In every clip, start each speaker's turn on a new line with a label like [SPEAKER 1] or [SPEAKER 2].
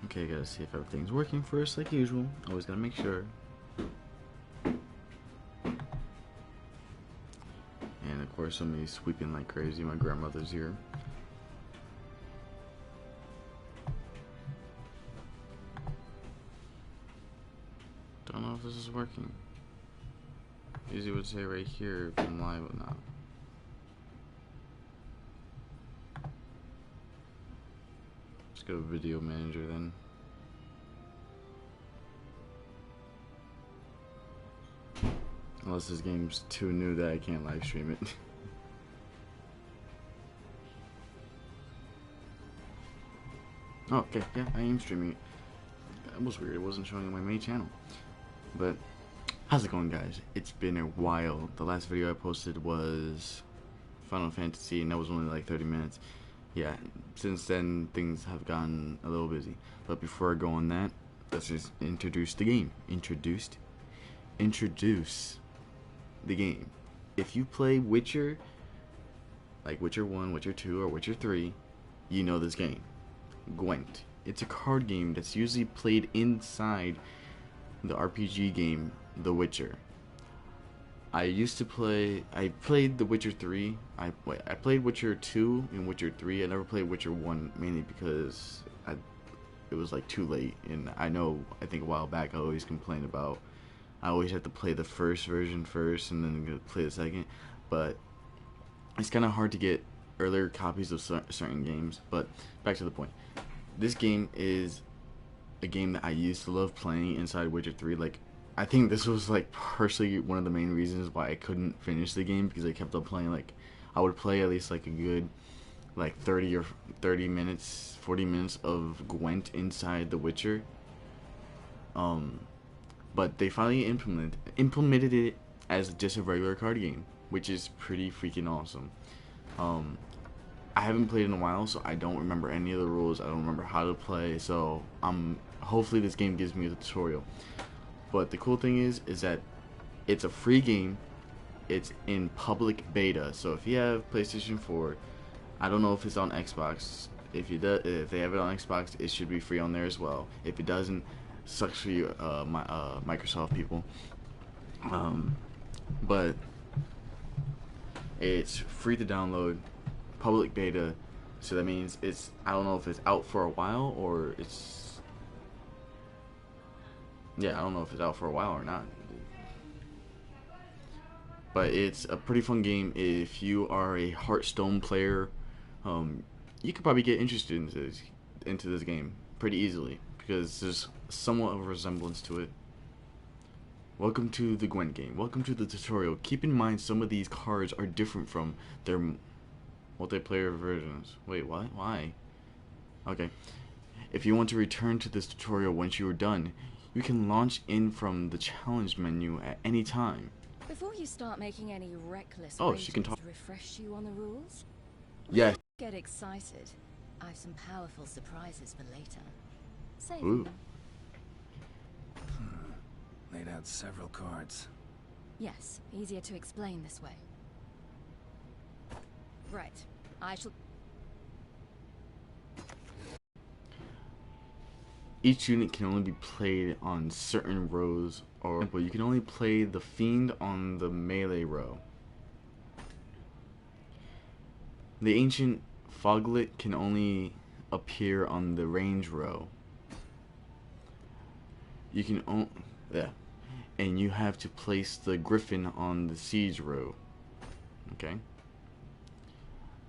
[SPEAKER 1] Okay, gotta see if everything's working first, like usual. Always gotta make sure. And of course, somebody's sweeping like crazy. My grandmother's here. Don't know if this is working. Usually would say right here if I'm live or not. Let's go to video manager then. Unless this game's too new that I can't live stream it. Oh, okay, yeah, I am streaming it. That was weird, it wasn't showing on my main channel. But, how's it going, guys? It's been a while. The last video I posted was Final Fantasy, and that was only like 30 minutes. Yeah, since then, things have gotten a little busy. But before I go on that, let's just introduce the game. Introduce the game. If you play Witcher, like Witcher 1, Witcher 2, or Witcher 3, you know this game. GWENT. It's a card game that's usually played inside the RPG game The Witcher. I played The Witcher 3. I played Witcher 2 and Witcher 3. I never played Witcher 1 mainly because it was like too late. And I think a while back I always complained about I always have to play the first version first and then play the second. But it's kind of hard to get earlier copies of certain games. But back to the point. This game is a game that I used to love playing inside Witcher 3. Like, I think this was like partially one of the main reasons why I couldn't finish the game, because I kept on playing. Like, I would play at least like a good like 30 minutes, 40 minutes of Gwent inside The Witcher. But they finally implemented it as just a regular card game, which is pretty freaking awesome. I haven't played in a while, so I don't remember any of the rules. I don't remember how to play, so hopefully this game gives me a tutorial. But the cool thing is that it's a free game. It's in public beta, so if you have PlayStation 4, I don't know if it's on Xbox. If they have it on Xbox, it should be free on there as well. If it doesn't, sucks for you, Microsoft people. But it's free to download, public beta, so that means I don't know if it's out for a while or I don't know if it's out for a while or not. But it's a pretty fun game. If you are a Hearthstone player, you could probably get interested into this game pretty easily, because there's somewhat of a resemblance to it. Welcome to the Gwent game. Welcome to the tutorial. Keep in mind some of these cards are different from their multiplayer versions. Wait, what? Why? Okay. If you want to return to this tutorial once you are done, you can launch in from the challenge menu at any time.
[SPEAKER 2] Before you start making any reckless
[SPEAKER 1] she can talk.
[SPEAKER 2] refresh you on the rules?
[SPEAKER 1] Yeah.
[SPEAKER 2] Get excited. I have some powerful surprises for later. Save
[SPEAKER 1] Ooh.
[SPEAKER 2] them.
[SPEAKER 3] Laid out several cards.
[SPEAKER 2] Yes, easier to explain this way. Right. I shall...
[SPEAKER 1] Each unit can only be played on certain rows, but you can only play the Fiend on the melee row. The Ancient Foglet can only appear on the range row. You can and you have to place the Griffin on the siege row. Okay.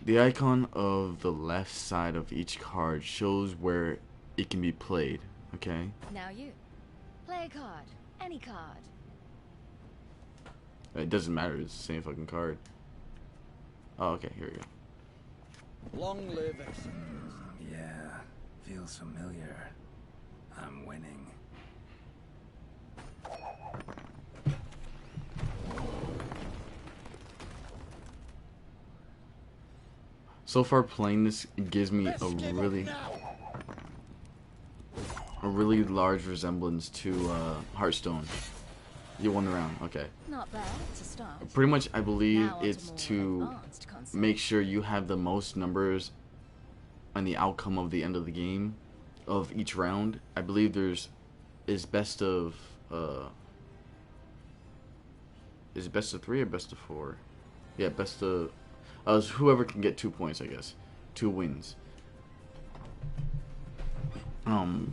[SPEAKER 1] The icon of the left side of each card shows where it can be played. Okay.
[SPEAKER 2] Now you. Play a card. Any card.
[SPEAKER 1] It doesn't matter. It's the same fucking card. Oh, okay. Here we go.
[SPEAKER 4] Long live Exodus.
[SPEAKER 3] Yeah, feels familiar. I'm winning.
[SPEAKER 1] So far, playing this gives me a really large resemblance to Hearthstone. You won the round. Okay.
[SPEAKER 2] Not bad to start.
[SPEAKER 1] Pretty much, I believe
[SPEAKER 2] Now onto
[SPEAKER 1] it's
[SPEAKER 2] more
[SPEAKER 1] to
[SPEAKER 2] advanced concepts.
[SPEAKER 1] make sure you have the most numbers and the outcome of the end of the game. of each round. I believe is best of is it best of 3 or best of 4? Yeah, best of whoever can get 2 points, I guess. 2 wins.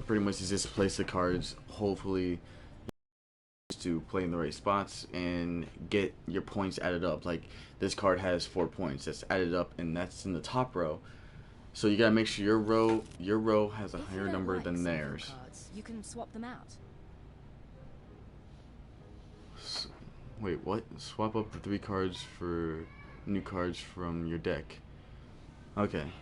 [SPEAKER 1] Pretty much you just place the cards, hopefully to play in the right spots and get your points added up. Like this card has 4 points, that's added up, and that's in the top row. So you gotta make sure your row has a higher number than theirs.
[SPEAKER 2] Cards, you can swap them out.
[SPEAKER 1] Wait, what? Swap up the 3 cards for new cards from your deck. Okay.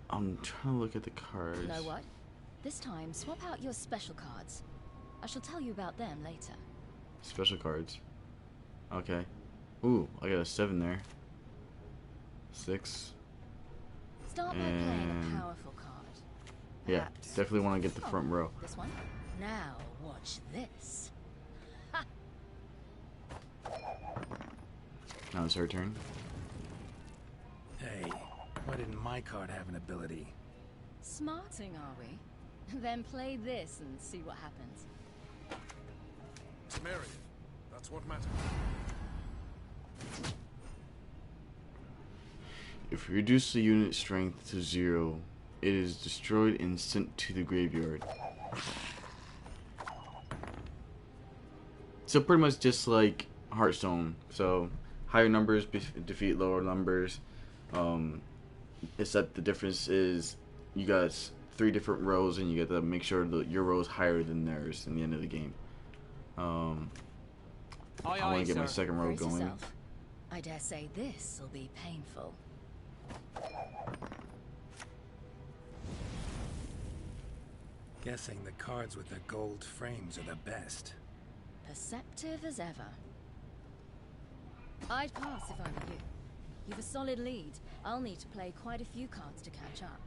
[SPEAKER 1] I'm trying to look at the cards.
[SPEAKER 2] You know what? This time, swap out your special cards. I shall tell you about them later.
[SPEAKER 1] Special cards. Okay. Ooh, I got a 7 there. 6.
[SPEAKER 2] Start by playing a powerful card.
[SPEAKER 1] Yeah,
[SPEAKER 2] Perhaps.
[SPEAKER 1] definitely want to get the front row.
[SPEAKER 2] This one? Now watch this. Ha!
[SPEAKER 1] Now it's her turn.
[SPEAKER 3] Hey, why didn't my card have an ability?
[SPEAKER 2] Smarting, are we? Then play this and see what happens.
[SPEAKER 4] Temerian, that's what matters.
[SPEAKER 1] If you reduce the unit strength to 0, it is destroyed and sent to the graveyard. So pretty much just like Hearthstone. So higher numbers defeat lower numbers. Except the difference is you got 3 different rows and you got to make sure that your row is higher than theirs in the end of the game. I want to get my second row
[SPEAKER 2] Brace
[SPEAKER 1] going.
[SPEAKER 2] yourself. I dare say this will be painful.
[SPEAKER 3] Guessing the cards with the gold frames are the best.
[SPEAKER 2] Perceptive as ever. I'd pass if I were you. You've a solid lead. I'll need to play quite a few cards to catch up.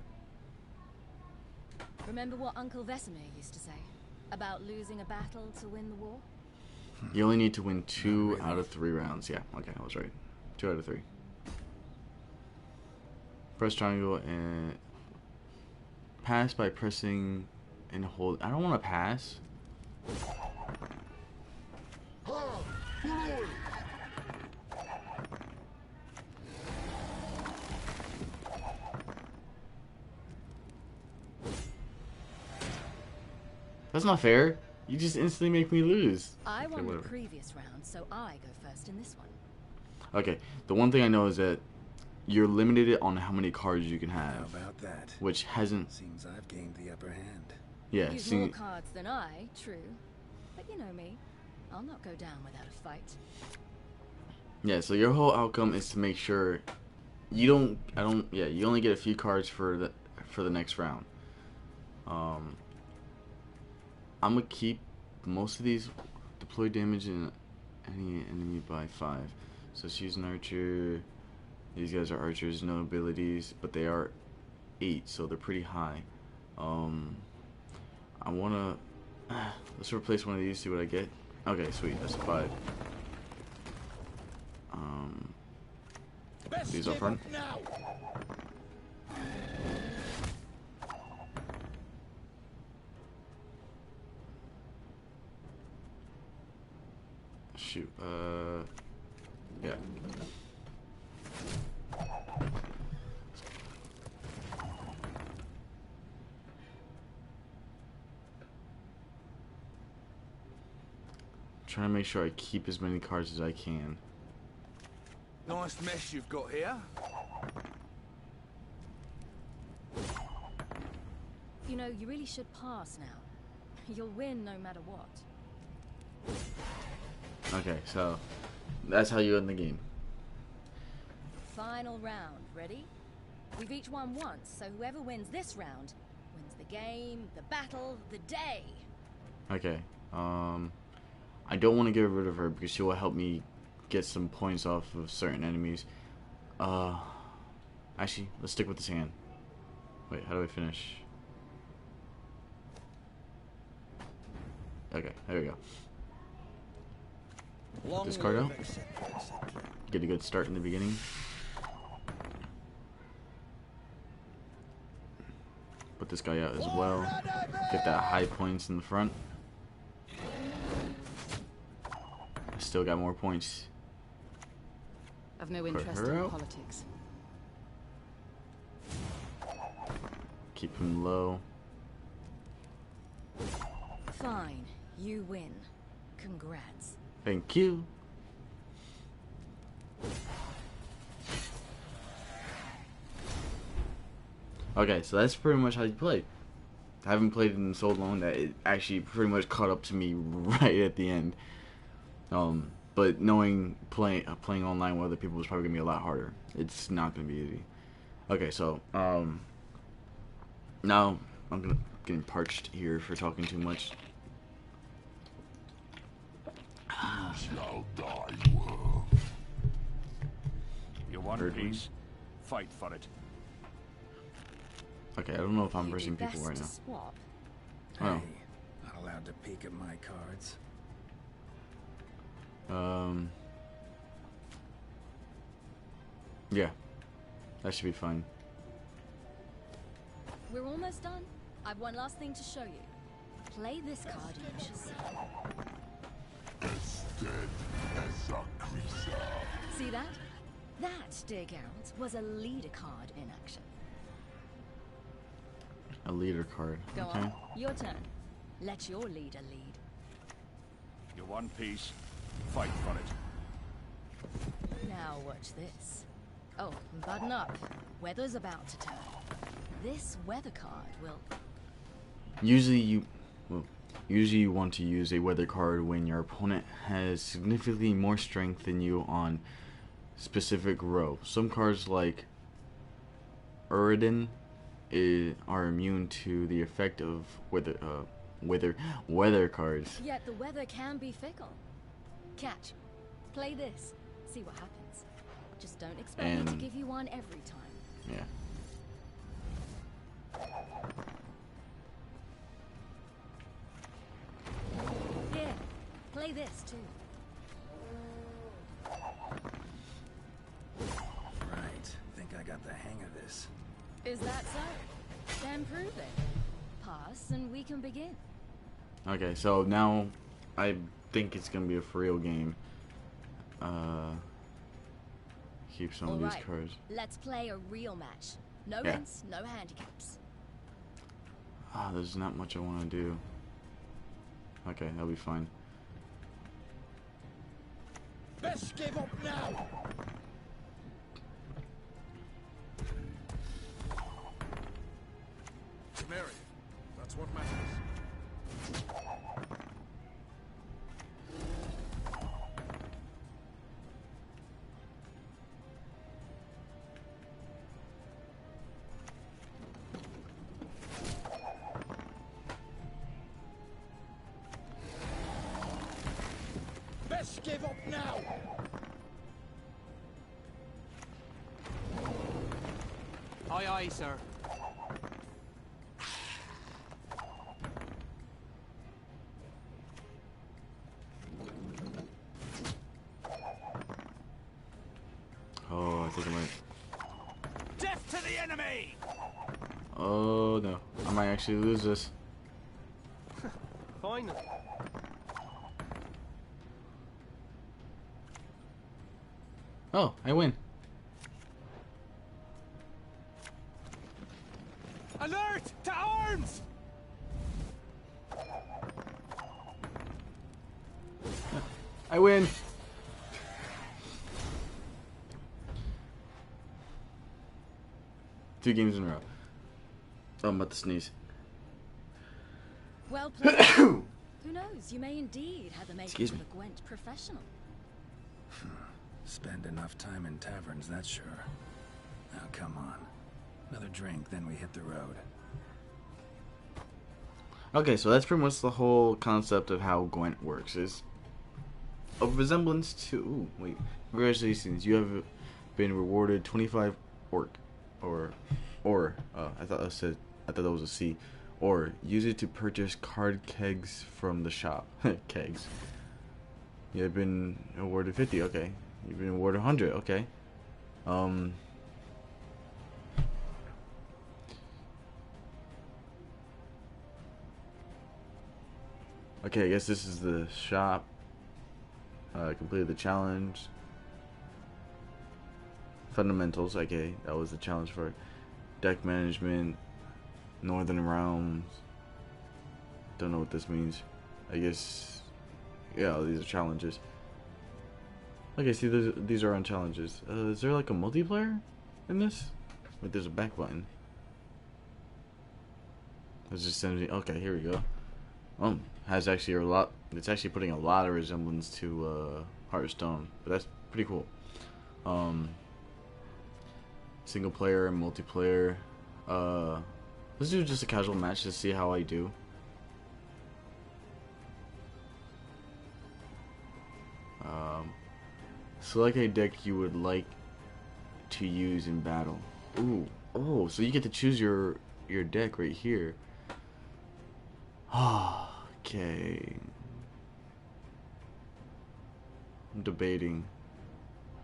[SPEAKER 2] Remember what Uncle Vesemir used to say? About losing a battle to win the war?
[SPEAKER 1] You only need to win 2 out of 3 rounds. Yeah, okay, I was right. 2 out of 3. Press triangle and pass by pressing and hold. I don't want to pass. That's not fair. You just instantly make me lose.
[SPEAKER 2] I won
[SPEAKER 1] whatever.
[SPEAKER 2] the previous round, so I go first in this one.
[SPEAKER 1] Okay, the one thing I know is that you're limited on how many cards you can
[SPEAKER 3] How
[SPEAKER 1] have,
[SPEAKER 3] about that?
[SPEAKER 1] which hasn't.
[SPEAKER 3] Seems I've gained the upper hand.
[SPEAKER 1] Yeah,
[SPEAKER 2] Use more cards than I, true. But you know me. I'll not go down without a fight.
[SPEAKER 1] yeah. So your whole outcome is to make sure you don't. Yeah, you only get a few cards for the next round. I'm gonna keep most of these. Deploy damage in any enemy by 5. So she's an archer. These guys are archers, no abilities, but they are 8, so they're pretty high. I wanna let's replace one of these. See what I get. Okay, sweet. That's a 5. These up front. Shoot. Yeah. Trying to make sure I keep as many cards as I can.
[SPEAKER 4] Nice mess you've got here.
[SPEAKER 2] You know, you really should pass now. You'll win no matter what.
[SPEAKER 1] Okay, so that's how you end the game.
[SPEAKER 2] Final round. Ready? We've each won once, so whoever wins this round wins the game, the battle, the day.
[SPEAKER 1] Okay. I don't want to get rid of her because she will help me get some points off of certain enemies. Actually, let's stick with this hand. Wait, how do I finish? Okay, there we go. This card out. Get a good start in the beginning. put this guy out as well. Get that high points in the front. Still got more points.
[SPEAKER 2] I've no
[SPEAKER 1] Put
[SPEAKER 2] interest
[SPEAKER 1] her
[SPEAKER 2] in
[SPEAKER 1] out.
[SPEAKER 2] politics.
[SPEAKER 1] Keep him low.
[SPEAKER 2] Fine, you win. Congrats.
[SPEAKER 1] Thank you. Okay, so that's pretty much how you play. I haven't played it in so long that it actually pretty much caught up to me right at the end. But knowing playing online with other people is probably gonna be a lot harder. It's not gonna be easy. Okay, so now I'm getting parched here for talking too much.
[SPEAKER 5] Shall die worm.
[SPEAKER 6] You want
[SPEAKER 1] Heard me?
[SPEAKER 6] peace? Fight for it.
[SPEAKER 1] Okay, I don't know if I'm
[SPEAKER 2] You'd be
[SPEAKER 1] versing people
[SPEAKER 2] best
[SPEAKER 1] right
[SPEAKER 2] to
[SPEAKER 1] now.
[SPEAKER 2] swap.
[SPEAKER 3] Hey,
[SPEAKER 1] Oh.
[SPEAKER 3] not allowed to peek at my cards.
[SPEAKER 1] Yeah, that should be fine.
[SPEAKER 2] We're almost done. I've one last thing to show you. Play this card and you shall see.
[SPEAKER 5] As dead as a creature.
[SPEAKER 2] See that? That, dear Geralt, was a leader card in action.
[SPEAKER 1] A leader card.
[SPEAKER 2] Go
[SPEAKER 1] Okay.
[SPEAKER 2] on, your turn. Let your leader lead.
[SPEAKER 6] You want peace? Fight for it.
[SPEAKER 2] Now watch this. Oh, and button up. Weather's about to turn. This weather card will...
[SPEAKER 1] Usually you want to use a weather card when your opponent has significantly more strength than you on specific row. Some cards like Uridin are immune to the effect of weather cards.
[SPEAKER 2] Yet the weather can be fickle. Catch. Play this. See what happens. Just don't expect me to
[SPEAKER 1] And-
[SPEAKER 2] give you one every time.
[SPEAKER 1] Yeah.
[SPEAKER 2] Here, play this too.
[SPEAKER 3] Right. Think I got the hang of this.
[SPEAKER 2] Is that so? Then prove it. Pass and we can begin.
[SPEAKER 1] Okay, so now I think it's gonna be a for real game. Keep some of these
[SPEAKER 2] Alright,
[SPEAKER 1] cards.
[SPEAKER 2] let's play a real match. No
[SPEAKER 1] Yeah.
[SPEAKER 2] hints, no handicaps.
[SPEAKER 1] Ah, there's not much I want to do. Okay, that'll be fine.
[SPEAKER 4] Best give up now! Mary, that's what matters. Best give up now!
[SPEAKER 7] Aye, aye, sir.
[SPEAKER 1] Oh, I think I might.
[SPEAKER 6] Death to the enemy!
[SPEAKER 1] Oh no, I might actually lose this.
[SPEAKER 7] Fine.
[SPEAKER 1] Oh, I win.
[SPEAKER 6] Alert! To arms!
[SPEAKER 1] I win. Two games in a row. Oh, I'm about to sneeze.
[SPEAKER 2] Well played. Who knows? You may indeed have the makings
[SPEAKER 1] Excuse
[SPEAKER 2] of
[SPEAKER 1] me.
[SPEAKER 2] a Gwent professional.
[SPEAKER 3] Spend enough time in taverns, that's sure. Now come on. Another drink, then we hit the road.
[SPEAKER 1] Okay, so that's pretty much the whole concept of how Gwent works. Is a resemblance to. Ooh, wait. Congratulations, you have been rewarded 25 orc, or I thought that was a C. Or use it to purchase card kegs from the shop. Kegs. You have been awarded 50. Okay. You've been awarded 100. Okay. Okay, I guess this is the shop. Completed the challenge. Fundamentals, okay, that was the challenge for it. Deck management, Northern Realms. Don't know what this means. I guess, yeah, these are challenges. Okay, see, these are on challenges. Is there like a multiplayer in this? Wait, there's a back button. Let's just send me. Okay, here we go. Has actually a lot. It's actually putting a lot of resemblance to Hearthstone, but that's pretty cool. Single player and multiplayer. Let's do just a casual match to see how I do. Select a deck you would like to use in battle. Ooh, oh, so you get to choose your deck right here. Okay. I'm debating.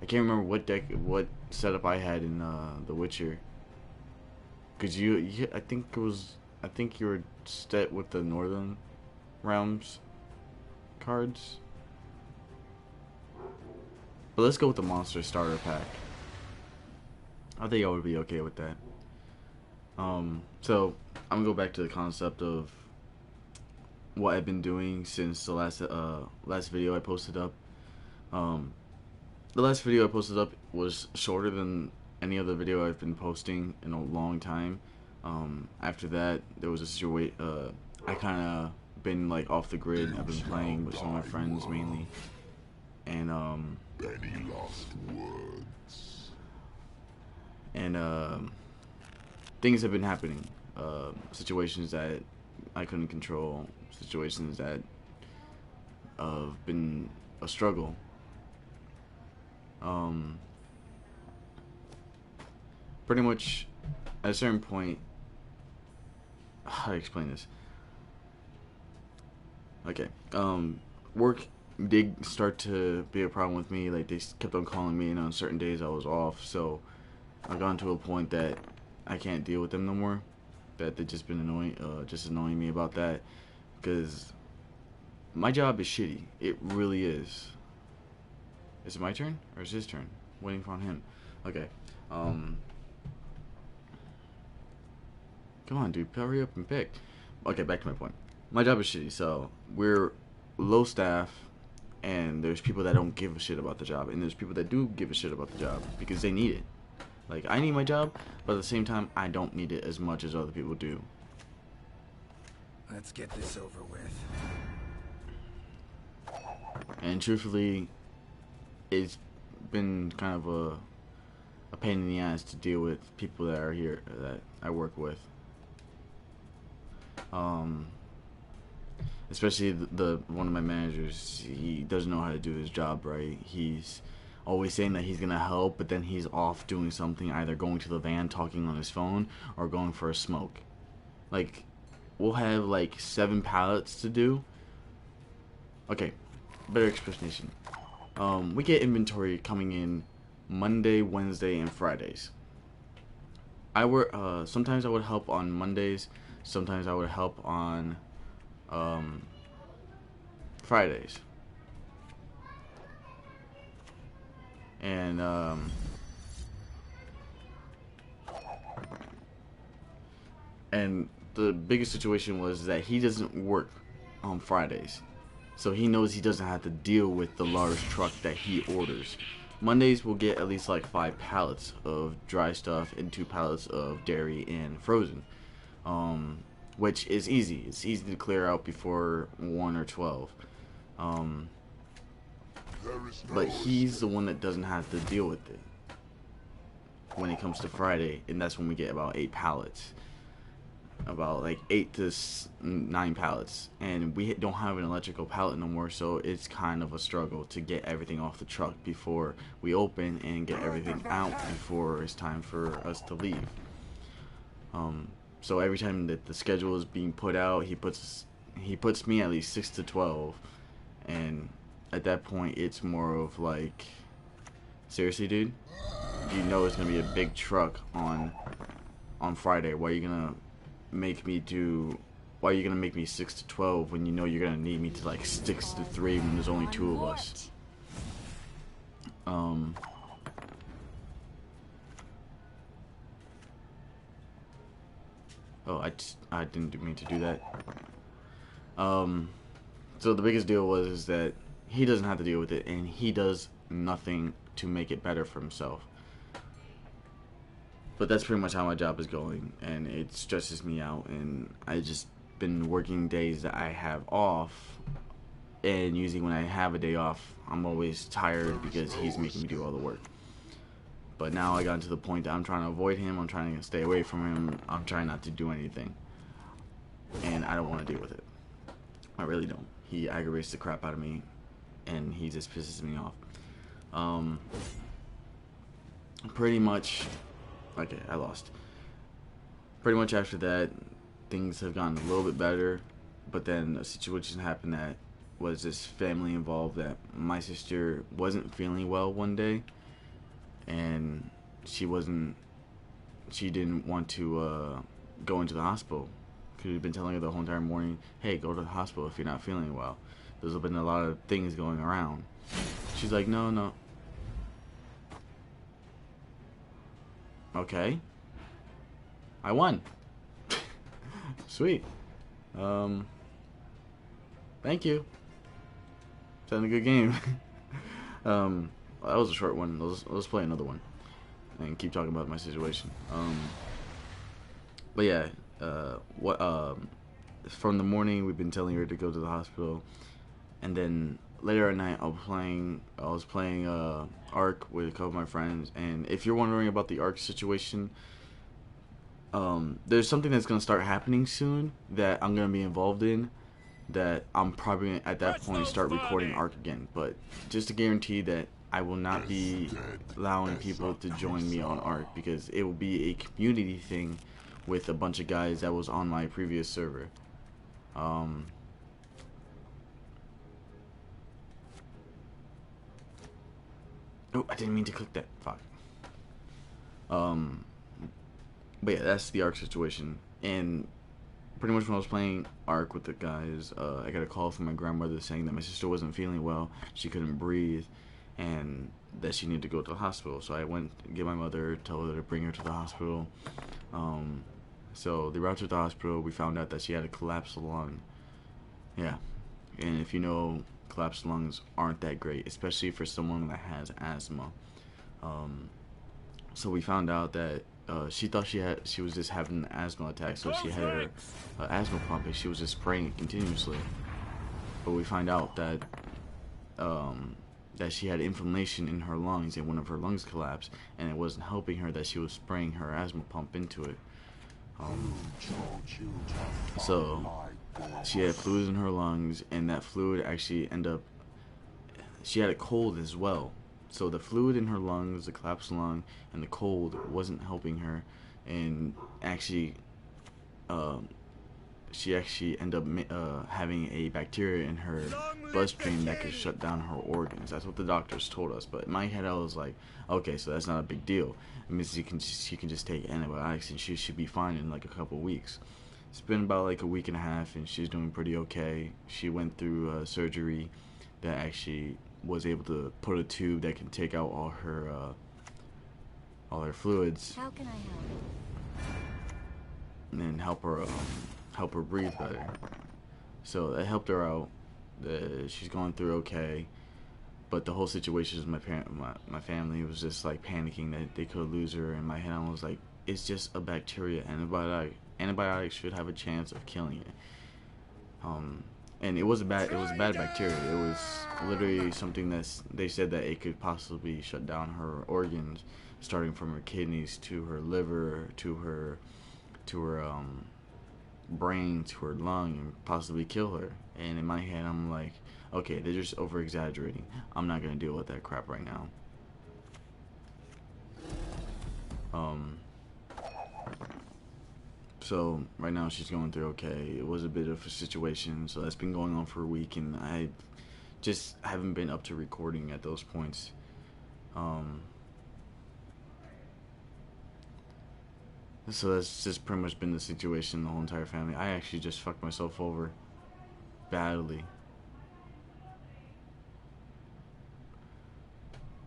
[SPEAKER 1] I can't remember what setup I had in The Witcher. Cause I think you were set with the Northern Realms cards. But let's go with the monster starter pack. I think I would be okay with that. So I'm gonna go back to the concept of what I've been doing since the last video I posted up. The last video I posted up was shorter than any other video I've been posting in a long time. After that, there was a situation. I kind of been like off the grid. I've been playing with some of my friends mainly, and
[SPEAKER 5] Any last words?
[SPEAKER 1] and things have been happening. Situations that I couldn't control. Situations that have been a struggle. Pretty much at a certain point, how to explain this? Okay, work did start to be a problem with me. Like, they kept on calling me, and on certain days I was off, so I've gone to a point that I can't deal with them no more. That they've just been annoying me about that, because my job is shitty. It really is. Is it my turn or is his turn? Waiting for him. Okay. Come on, dude. Hurry up and pick. Okay, back to my point. My job is shitty, so we're low staff, and there's people that don't give a shit about the job, and there's people that do give a shit about the job because they need it. Like, I need my job, but at the same time, I don't need it as much as other people do.
[SPEAKER 3] Let's get this over with.
[SPEAKER 1] And truthfully, it's been kind of a pain in the ass to deal with people that are here that I work with. Especially the one of my managers. He doesn't know how to do his job right. He's always saying that he's gonna help, but then he's off doing something, either going to the van talking on his phone or going for a smoke. Like, we'll have like 7 pallets to do. Okay, better explanation. We get inventory coming in Monday, Wednesday, and Fridays. I work. Sometimes I would help on Mondays. Sometimes I would help on Fridays. And the biggest situation was that he doesn't work on Fridays. So he knows he doesn't have to deal with the large truck that he orders. Mondays we'll get at least like 5 pallets of dry stuff and 2 pallets of dairy and frozen. Which is easy. It's easy to clear out before 1 or 12. But he's the one that doesn't have to deal with it when it comes to Friday, and that's when we get about 8 pallets. About like 8 to 9 pallets, and we don't have an electrical pallet no more, so it's kind of a struggle to get everything off the truck before we open and get everything out before it's time for us to leave. So every time that the schedule is being put out, he puts me at least 6 to 12, and at that point it's more of like, seriously, dude, you know it's gonna be a big truck on Friday. Why are you gonna make me do why are you gonna make me 6 to 12 when you know you're gonna need me to like 6 to 3 when there's only 2 of us? Oh, I didn't mean to do that. So the biggest deal was that he doesn't have to deal with it, and he does nothing to make it better for himself. But that's pretty much how my job is going, and it stresses me out. And I just been working days that I have off, and usually when I have a day off, I'm always tired because he's making me do all the work. But now I got to the point that I'm trying to avoid him, I'm trying to stay away from him, I'm trying not to do anything. And I don't want to deal with it. I really don't. He aggravates the crap out of me, and he just pisses me off. Pretty much, okay, I lost. Pretty much after that, things have gotten a little bit better, but then a situation happened that was just family involved, that my sister wasn't feeling well one day, and she didn't want to go into the hospital. Because we've been telling her the whole entire morning, hey, go to the hospital if you're not feeling well. There's been a lot of things going around. She's like, no. Okay. I won. Sweet. Thank you. It's having a good game. That was a short one. Let's play another one and keep talking about my situation. But yeah, from the morning we've been telling her to go to the hospital, and then later at night I was playing Ark with a couple of my friends. And if you're wondering about the Ark situation, there's something that's gonna start happening soon that I'm gonna be involved in, that I'm probably gonna, at that point, start recording Ark again. But just to guarantee that I will not be allowing people to join me on Ark, because it will be a community thing with a bunch of guys that was on my previous server. Oh, I didn't mean to click that. Fuck. But yeah, that's the Ark situation. And pretty much when I was playing Ark with the guys, I got a call from my grandmother saying that my sister wasn't feeling well, she couldn't breathe, and that she needed to go to the hospital. So I went to get my mother, tell her to bring her to the hospital. So they brought her to the hospital. We found out that she had a collapsed lung. Yeah, and if you know, collapsed lungs aren't that great, especially for someone that has asthma. So we found out that she thought she was just having an asthma attack, so she had her asthma pump and she was just spraying it continuously. But we find out that that she had inflammation in her lungs, and one of her lungs collapsed, and it wasn't helping her that she was spraying her asthma pump into it. So she had fluid in her lungs, and that fluid actually she had a cold as well. So the fluid in her lungs, the collapsed lung, and the cold wasn't helping her, and actually she actually ended up having a bacteria in her bloodstream that could shut down her organs. That's what the doctors told us. But in my head, I was like, okay, so that's not a big deal. It means she can just take antibiotics and she should be fine in like a couple weeks. It's been about like a week and a half, and she's doing pretty okay. She went through surgery that actually was able to put a tube that can take out all her fluids.
[SPEAKER 2] How can I help?
[SPEAKER 1] And help her breathe better. So that helped her out. She's going through okay, but the whole situation is my family was just like panicking that they could lose her. In my head, I was like, it's just a bacteria. Antibiotics should have a chance of killing it. And it was a bad bacteria. It was literally something they said that it could possibly shut down her organs, starting from her kidneys to her liver to her brain to her lung, and possibly kill her. And in my head, I'm like, okay, they're just over exaggerating. I'm not gonna deal with that crap right now. So right now she's going through okay. It was a bit of a situation, so that's been going on for a week, and I just haven't been up to recording at those points. So that's just pretty much been the situation the whole entire family. I actually just fucked myself over badly.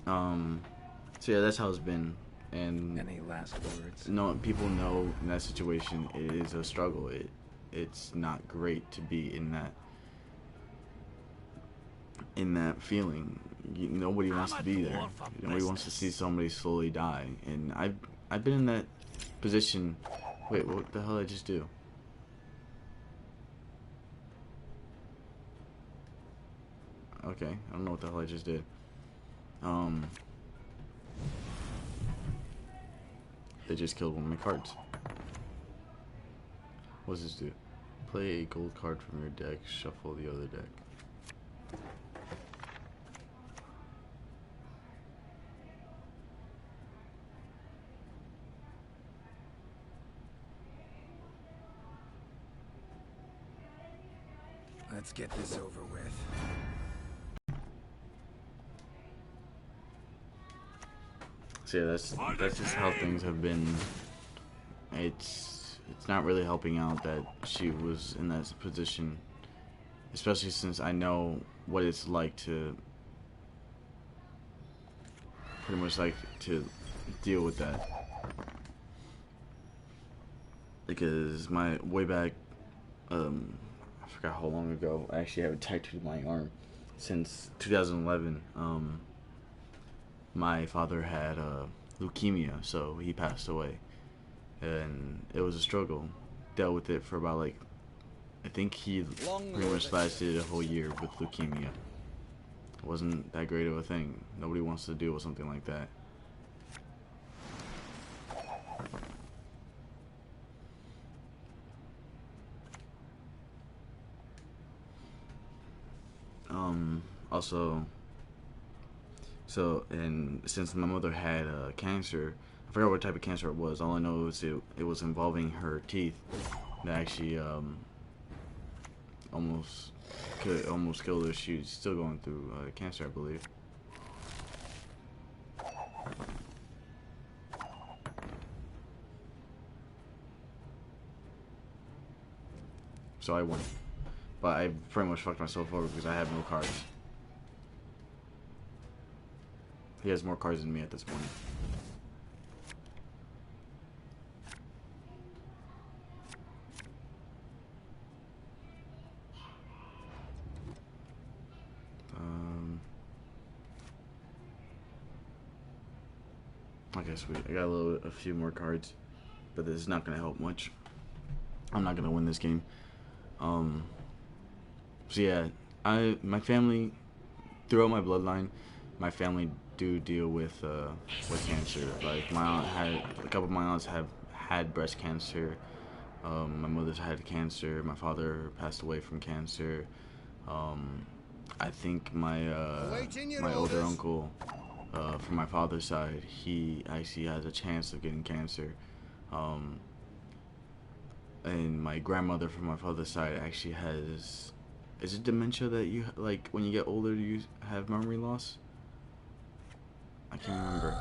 [SPEAKER 1] So yeah, that's how it's been. And
[SPEAKER 3] Any last words?
[SPEAKER 1] no, people know in that situation it is a struggle. It's not great to be in that feeling. Nobody wants to be there. Nobody wants to see somebody slowly die. And I've been in that position. Wait, what the hell did I just do? Okay, I don't know what the hell I just did. They just killed one of my cards. What does this do? Play a gold card from your deck, shuffle the other deck.
[SPEAKER 3] Let's get this over with.
[SPEAKER 1] So yeah, that's just how things have been. It's not really helping out that she was in that position, especially since I know what it's like to pretty much like to deal with that. Because my way back, I forgot how long ago, I actually have it tattooed to my arm since 2011. My father had leukemia, so he passed away, and it was a struggle. Dealt with it for about like, I think he pretty much lasted a whole year with leukemia. It wasn't that great of a thing. Nobody wants to deal with something like that. Also, so, and since my mother had cancer, I forgot what type of cancer it was. All I know is it was involving her teeth. That actually almost killed her. She's still going through cancer, I believe. So I won, but I pretty much fucked myself over because I have no cards. He has more cards than me at this point. Okay, sweet. I got a few more cards, but this is not gonna help much. I'm not gonna win this game. So yeah, my family, throughout my bloodline, my family do deal with cancer. Like my aunt a couple of my aunts have had breast cancer. My mother's had cancer. My father passed away from cancer. I think my older uncle, from my father's side, he actually has a chance of getting cancer. And my grandmother from my father's side actually has, is it dementia that you, like, when you get older you have memory loss? I can't remember.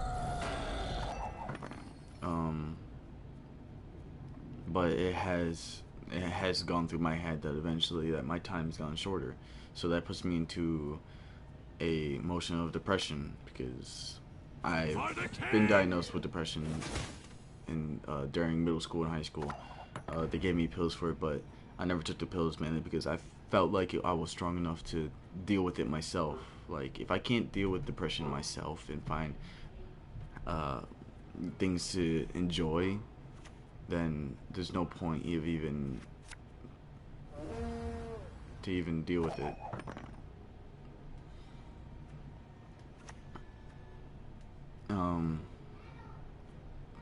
[SPEAKER 1] But it has gone through my head that eventually that my time's gone shorter. So that puts me into a motion of depression because I've been diagnosed with depression during middle school and high school. They gave me pills for it, but I never took the pills mainly because I felt like I was strong enough to deal with it myself. Like, if I can't deal with depression myself and find things to enjoy, then there's no point of even deal with it.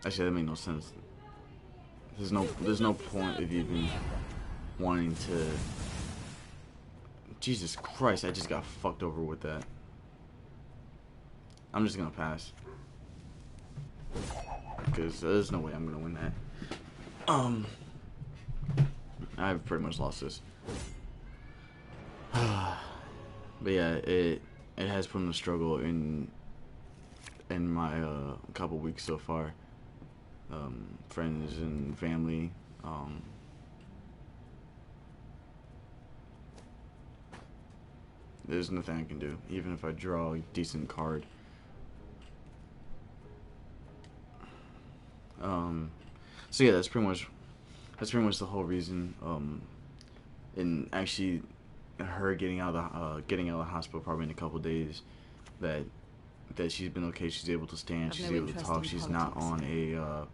[SPEAKER 1] Actually, that made no sense. There's no point of even wanting to. Jesus Christ, I just got fucked over with that. I'm just gonna pass. Because there's no way I'm gonna win that. I've pretty much lost this. But yeah, it has put in a struggle in my couple weeks so far. friends and family. There's nothing I can do, even if I draw a decent card. So yeah, that's pretty much the whole reason. And actually, her getting out of the hospital probably in a couple days, that she's been okay. She's able to stand. She's able to talk. She's not on a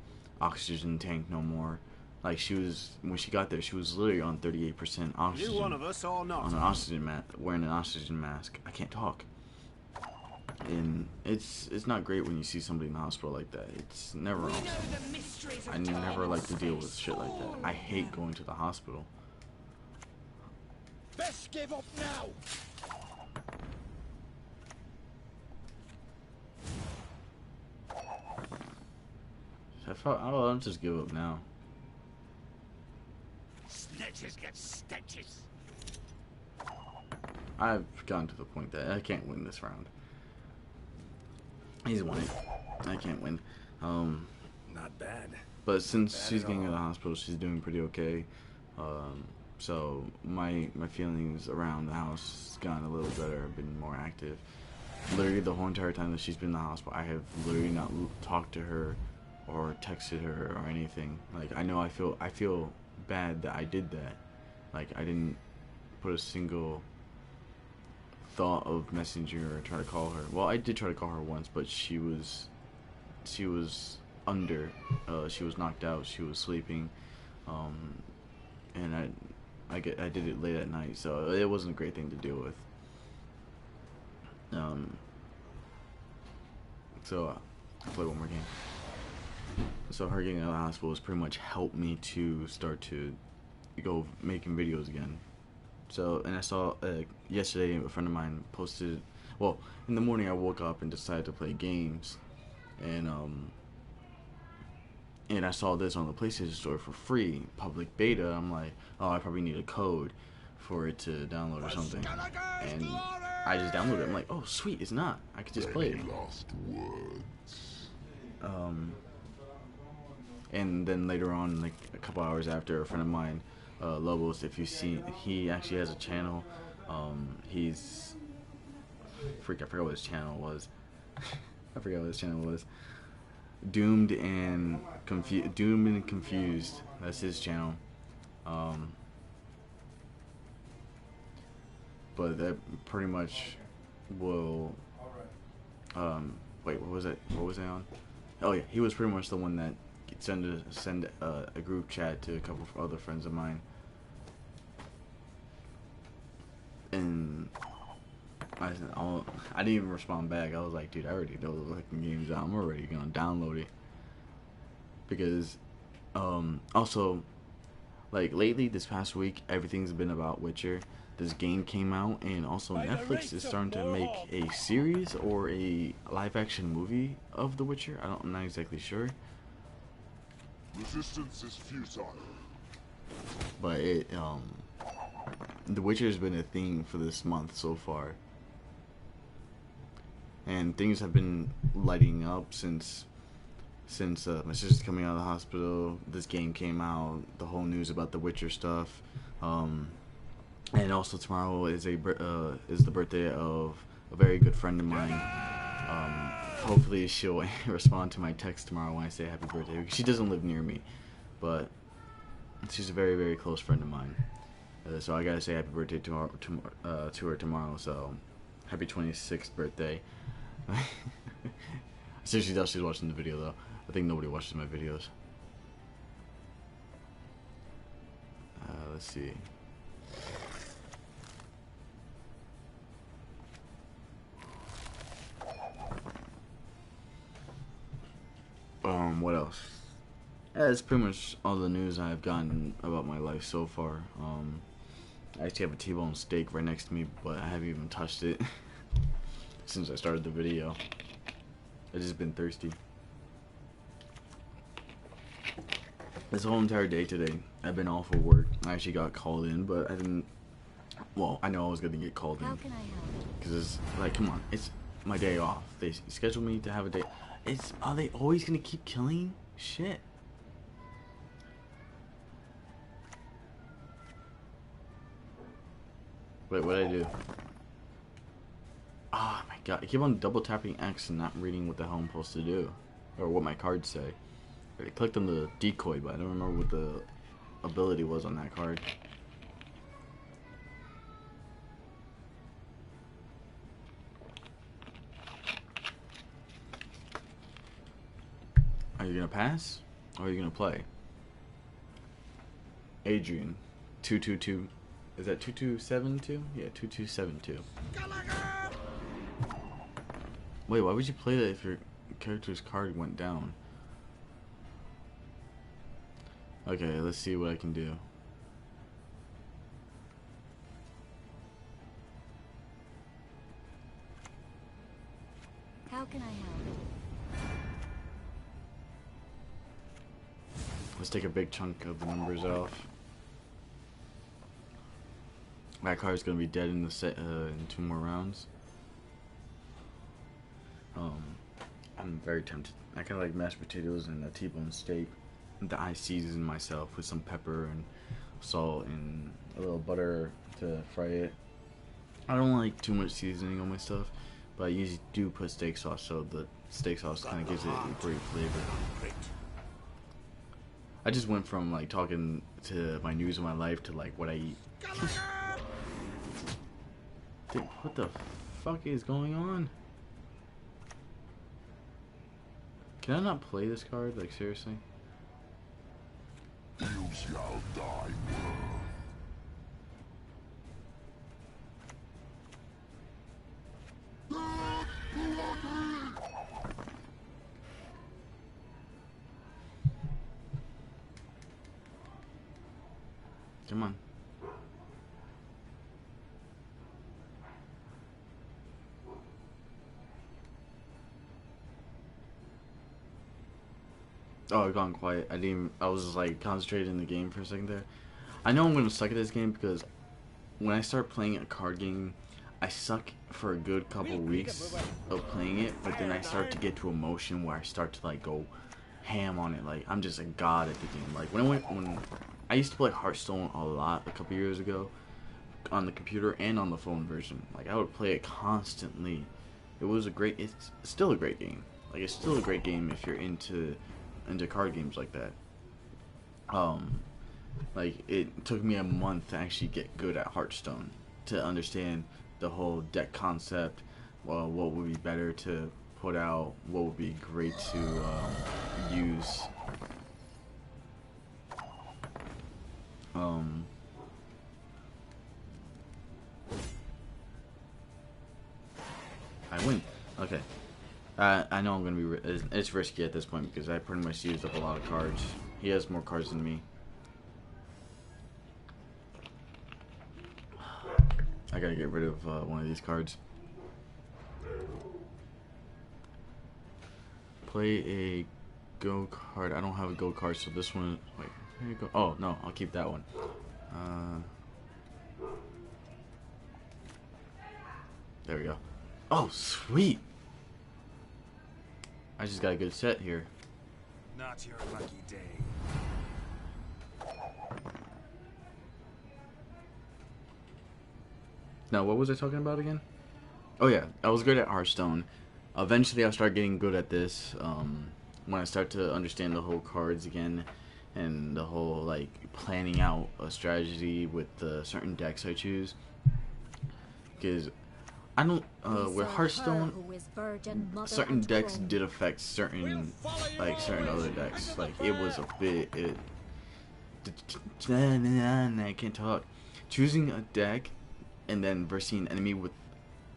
[SPEAKER 1] oxygen tank no more. Like, she was, when she got there, she was literally on 38% oxygen.
[SPEAKER 6] You one of us or not?
[SPEAKER 1] On an oxygen wearing an oxygen mask. I can't talk. And it's not great when you see somebody in the hospital like that. It's never awesome. I never like to deal with shit like that. I hate going to the hospital.
[SPEAKER 4] Best give up now.
[SPEAKER 1] I'll just give up now.
[SPEAKER 6] Snitches get stitches.
[SPEAKER 1] I've gotten to the point that I can't win this round. He's won it. I can't win.
[SPEAKER 3] Not bad.
[SPEAKER 1] But since she's getting out of the hospital, she's doing pretty okay. So my feelings around the house has gotten a little better. I've been more active. Literally the whole entire time that she's been in the hospital, I have literally not talked to her or texted her or anything. Like, I know I feel bad that I did that. Like, I didn't put a single thought of messaging her or try to call her. Well, I did try to call her once, but she was under. She was knocked out. She was sleeping, and I did it late at night, so it wasn't a great thing to deal with. So I'll play one more game. So her getting out of the hospital has pretty much helped me to start to go making videos again. So, and I saw yesterday a friend of mine posted, well, in the morning I woke up and decided to play games, and I saw this on the PlayStation Store for free, public beta. I'm like, oh, I probably need a code for it to download or something, and I just downloaded it. I'm like, oh, sweet, it's not. I could just play it.
[SPEAKER 5] Last words.
[SPEAKER 1] And then later on, like a couple hours after, a friend of mine, Lobos, if you see, he actually has a channel. He's I forgot what his channel was. Doomed and Confused. That's his channel. But that pretty much will. Wait, what was it? What was I on? Oh yeah, he was pretty much the one that send a group chat to a couple of other friends of mine, and I didn't even respond back. I was like, dude, I already know the fucking game's out. I'm already gonna download it, because also, like, lately this past week everything's been about Witcher. This game came out, and also Netflix is starting to make a series or a live action movie of The Witcher. I'm not exactly sure.
[SPEAKER 5] Resistance is futile.
[SPEAKER 1] But it The Witcher has been a theme for this month so far. And things have been lighting up since my sister's coming out of the hospital. This game came out, the whole news about The Witcher stuff. And also tomorrow is the birthday of a very good friend of mine. Hopefully she'll respond to my text tomorrow when I say happy birthday, because she doesn't live near me, but she's a very, very close friend of mine. So I gotta say happy birthday to her tomorrow. So happy 26th birthday. I seriously doubt she's watching the video though. I think nobody watches my videos. Let's see. What else? Yeah, that's pretty much all the news I've gotten about my life so far. I actually have a T-bone steak right next to me, but I haven't even touched it since I started the video. I've just been thirsty. This whole entire day today, I've been off of work. I actually got called in, but I didn't. Well, I know I was gonna get called in.
[SPEAKER 2] How can I help?
[SPEAKER 1] Because it's like, come on, it's my day off. They scheduled me to have a day. Are they always gonna keep killing? Shit. Wait, what did I do? Oh my god, I keep on double tapping X and not reading what the hell I'm supposed to do. Or what my cards say. I clicked on the decoy, but I don't remember what the ability was on that card. Are you gonna pass? Or are you gonna play? Adrian, 222. Is that 2272? Yeah, 2272. Wait, why would you play that if your character's card went down? Okay, let's see what I can do.
[SPEAKER 2] How can I help?
[SPEAKER 1] Let's take a big chunk of the numbers off. That card's gonna be dead in the set in 2 more rounds. I'm very tempted. I kind of like mashed potatoes and a T-bone steak that I season myself with some pepper and salt and a little butter to fry it. I don't like too much seasoning on my stuff, but I usually do put steak sauce, so the steak sauce kind of gives it a great flavor. I just went from like talking to my news of my life to like what I eat. Dude, what the fuck is going on? Can I not play this card? Like, seriously?
[SPEAKER 5] You shall die.
[SPEAKER 1] Come on. Oh, it gone quiet. I was just like concentrated in the game for a second there. I know I'm gonna suck at this game because when I start playing a card game, I suck for a good couple weeks of playing it, but then I start to get to a motion where I start to like go ham on it. Like I'm just a god at the game. Like when I used to play Hearthstone a lot a couple years ago on the computer and on the phone version. Like I would play it constantly. It's still a great game. Like it's still a great game if you're into card games like that. Like it took me a month to actually get good at Hearthstone, to understand the whole deck concept. Well, what would be better to put out, what would be great to use. I win. Okay. I know I'm gonna be. It's risky at this point because I pretty much used up a lot of cards. He has more cards than me. I gotta get rid of one of these cards. Play a go card. I don't have a go card, so this one. Wait, here you go. Oh no, I'll keep that one. There we go. Oh sweet. I just got a good set here.
[SPEAKER 3] Not your lucky day.
[SPEAKER 1] Now, what was I talking about again? Oh yeah, I was good at Hearthstone. Eventually, I'll start getting good at this when I start to understand the whole cards again and the whole like planning out a strategy with the certain decks I choose. Because I don't with Hearthstone, certain decks did affect certain other decks. Like it was a bit. I can't talk. Choosing a deck and then versing an enemy with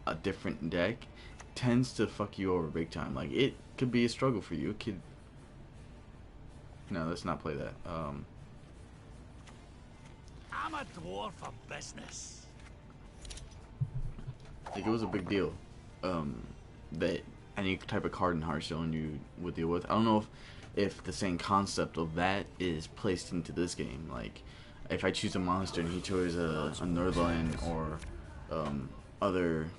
[SPEAKER 1] a different deck tends to fuck you over big time. Like it could be a struggle for you. It could. No, let's not play that.
[SPEAKER 6] I'm a dwarf of business.
[SPEAKER 1] Like it was a big deal that any type of card in Hearthstone you would deal with. I don't know if the same concept of that is placed into this game. Like if I choose a monster and he chose a Nurland or other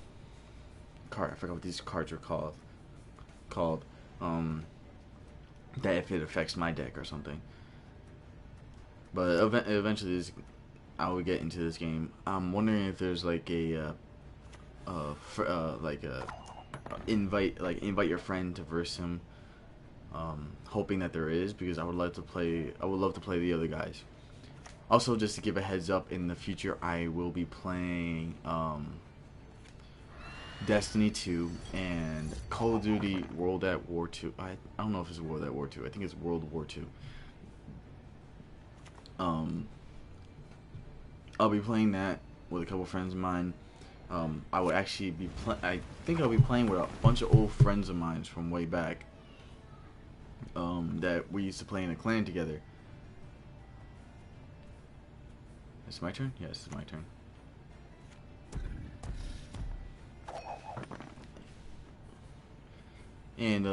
[SPEAKER 1] card, I forgot what these cards are called. That if it affects my deck or something. But eventually I would get into this game. I'm wondering if there's like a invite your friend to verse him. Hoping that there is, because I would love to play the other guys. Also, just to give a heads up, in the future I will be playing Destiny 2 and Call of Duty World at War 2. I don't know if it's World at War 2. I think it's World War 2. I'll be playing that with a couple friends of mine. I would actually be I think I'll be playing with a bunch of old friends of mine from way back. That we used to play in a clan together. Is it my turn? Yes, it's my turn. And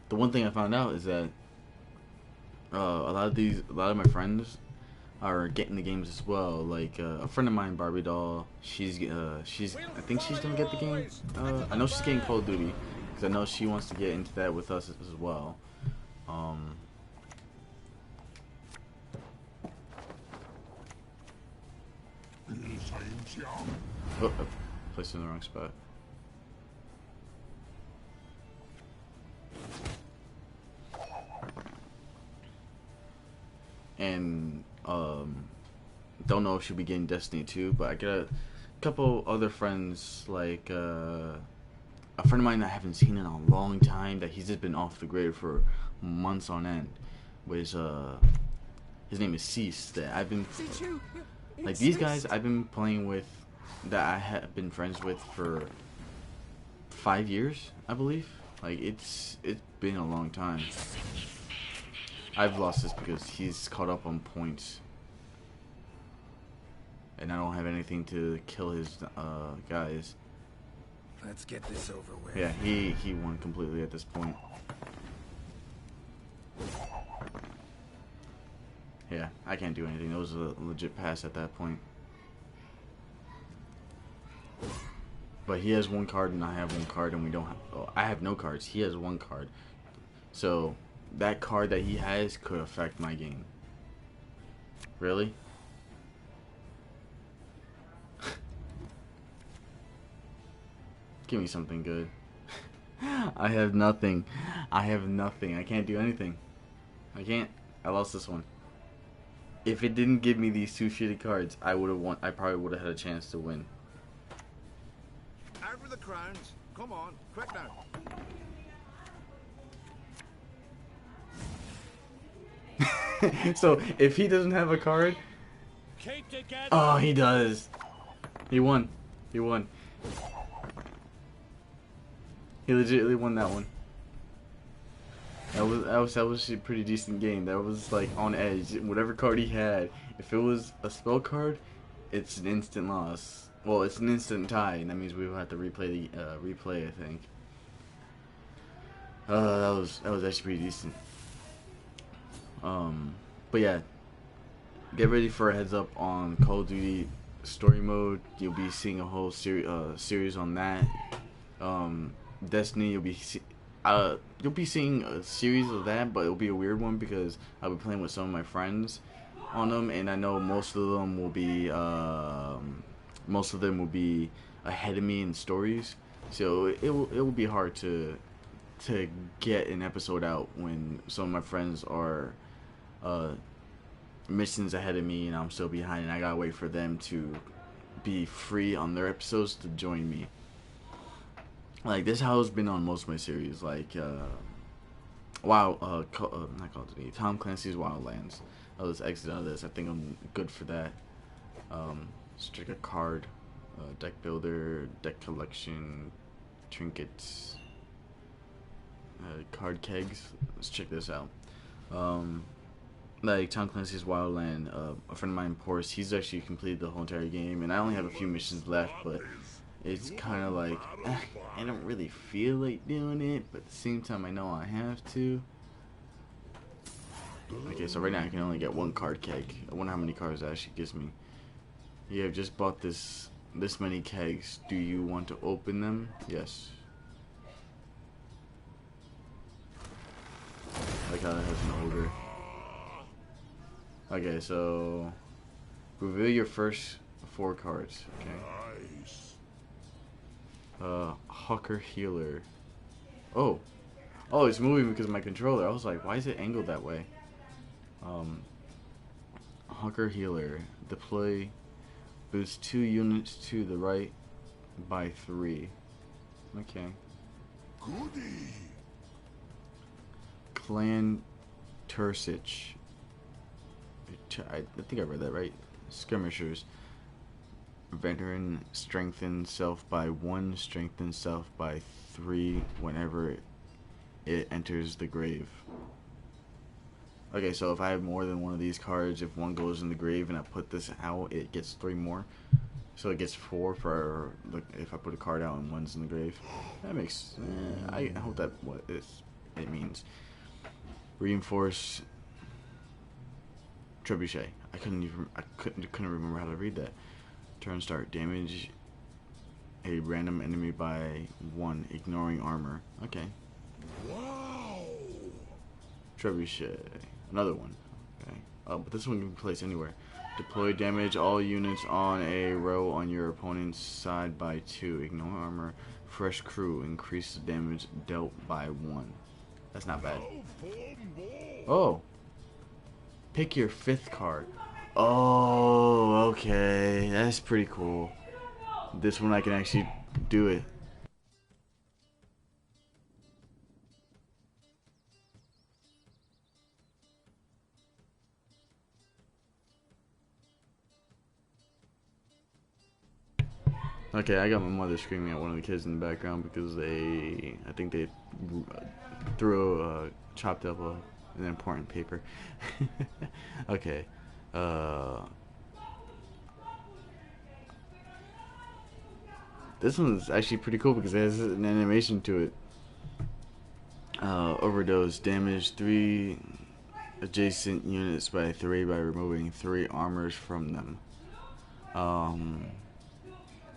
[SPEAKER 1] the one thing I found out is that a lot of my friends are getting the games as well. Like a friend of mine, Barbie Doll, she's I think she's gonna get the game. I know she's getting Call of Duty, because I know she wants to get into that with us as well. Oh, I placed it in the wrong spot. And don't know if she'll be getting Destiny 2, but I got a couple other friends, like a friend of mine that I haven't seen in a long time, that he's just been off the grid for months on end, his name is Cease, that I've been like, these guys I've been playing with, that I have been friends with for 5 years, I believe. Like, it's been a long time. I've lost this because he's caught up on points, and I don't have anything to kill his guys.
[SPEAKER 3] Let's get this over with.
[SPEAKER 1] Yeah, he won completely at this point. Yeah, I can't do anything. It was a legit pass at that point. But he has one card and I have one card, and we don't have... Oh, I have no cards. He has one card. So that card that he has could affect my game. Really? Give me something good. I have nothing. I have nothing. I can't do anything. I can't. I lost this one. If it didn't give me these two shitty cards, I would have won. I probably would have had a chance to win.
[SPEAKER 4] Out with the crowns. Come on, quick now.
[SPEAKER 1] So if he doesn't have a card,
[SPEAKER 6] Keep together.
[SPEAKER 1] oh, he does. He won. He won. He legitimately won that one. That was a pretty decent game. That was like on edge. Whatever card he had, if it was a spell card, it's an instant loss. Well, it's an instant tie, and that means we will have to replay the replay. I think. That was actually pretty decent. But yeah, get ready for a heads up on Call of Duty story mode. You'll be seeing a whole series on that. Destiny, you'll be seeing a series of that, but it'll be a weird one because I'll be playing with some of my friends on them, and I know most of them will be ahead of me in stories, so it will be hard to get an episode out when some of my friends are missions ahead of me and I'm still behind, and I gotta wait for them to be free on their episodes to join me. Like, this is how it's been on most of my series. Like, not Call of Duty, Tom Clancy's Wildlands. I'll just exit out of this. I think I'm good for that. Let's check a card, deck builder, deck collection, trinkets, card kegs. Let's check this out. Like Tom Clancy's Wildland, a friend of mine, Porce, he's actually completed the whole entire game, and I only have a few missions left, but it's kind of like, I don't really feel like doing it, but at the same time I know I have to. Okay, so right now I can only get one card keg. I wonder how many cards that actually gives me. You have just bought this many kegs. Do you want to open them? Yes. Like how that has an order. Okay, so reveal your first 4 cards. Okay.
[SPEAKER 5] Nice.
[SPEAKER 1] Hawker Healer. Oh. Oh, it's moving because of my controller. I was like, why is it angled that way? Hawker Healer. Deploy. Boost 2 units to the right by 3. Okay.
[SPEAKER 5] Goody.
[SPEAKER 1] Clan Tursich. I think I read that right. Skirmishers. Veteran strengthen self by 1, strengthen self by 3 whenever it enters the grave. Okay, so if I have more than one of these cards, if one goes in the grave and I put this out, it gets 3 more. So it gets 4 for if I put a card out and one's in the grave. That makes. I hope that what it means. Reinforce Trebuchet. I couldn't remember how to read that. Turn start. Damage a random enemy by 1, ignoring armor. Okay.
[SPEAKER 5] Wow.
[SPEAKER 1] Trebuchet. Another one. Okay. Oh, but this one can be placed anywhere. Deploy damage all units on a row on your opponent's side by 2. Ignore armor. Fresh crew. Increase the damage dealt by 1. That's not bad. Oh. Pick your 5th card. Oh, okay. That's pretty cool. This one I can actually do it. Okay, I got my mother screaming at one of the kids in the background because I think they chopped up an important paper. Okay, this one's actually pretty cool because it has an animation to it. Overdose, damage 3 adjacent units by 3 by removing 3 armors from them.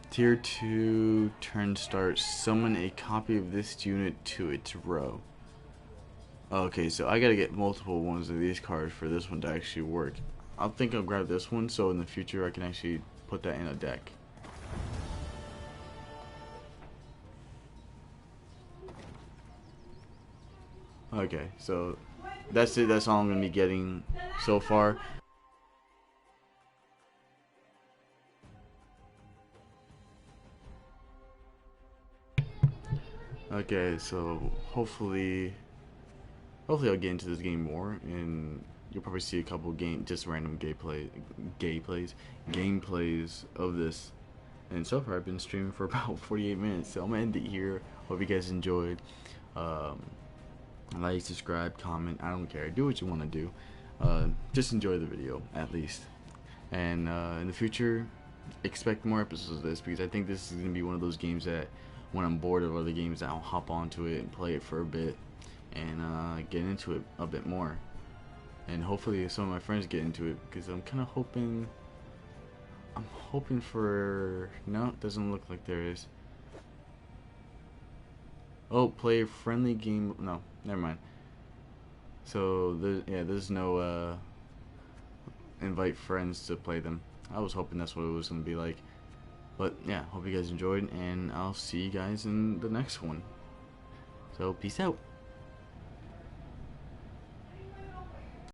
[SPEAKER 1] Tier 2, turn start, summon a copy of this unit to its row. Okay, so I gotta get multiple ones of these cards for this one to actually work. I think I'll grab this one so in the future I can actually put that in a deck. Okay, so that's it. That's all I'm gonna be getting so far. Okay, so hopefully I'll get into this game more, and you'll probably see a couple just random gameplays of this. And so far, I've been streaming for about 48 minutes, so I'm gonna end it here. Hope you guys enjoyed. Like, subscribe, comment. I don't care. Do what you want to do. Just enjoy the video, at least. And in the future, expect more episodes of this because I think this is gonna be one of those games that, when I'm bored of other games, I'll hop onto it and play it for a bit and get into it a bit more. And hopefully some of my friends get into it because I'm kind of hoping. I'm hoping for. No, it doesn't look like there is. Oh, play a friendly game. No, never mind. So there's no invite friends to play them. I was hoping that's what it was gonna be like. But yeah, hope you guys enjoyed, and I'll see you guys in the next one. So peace out.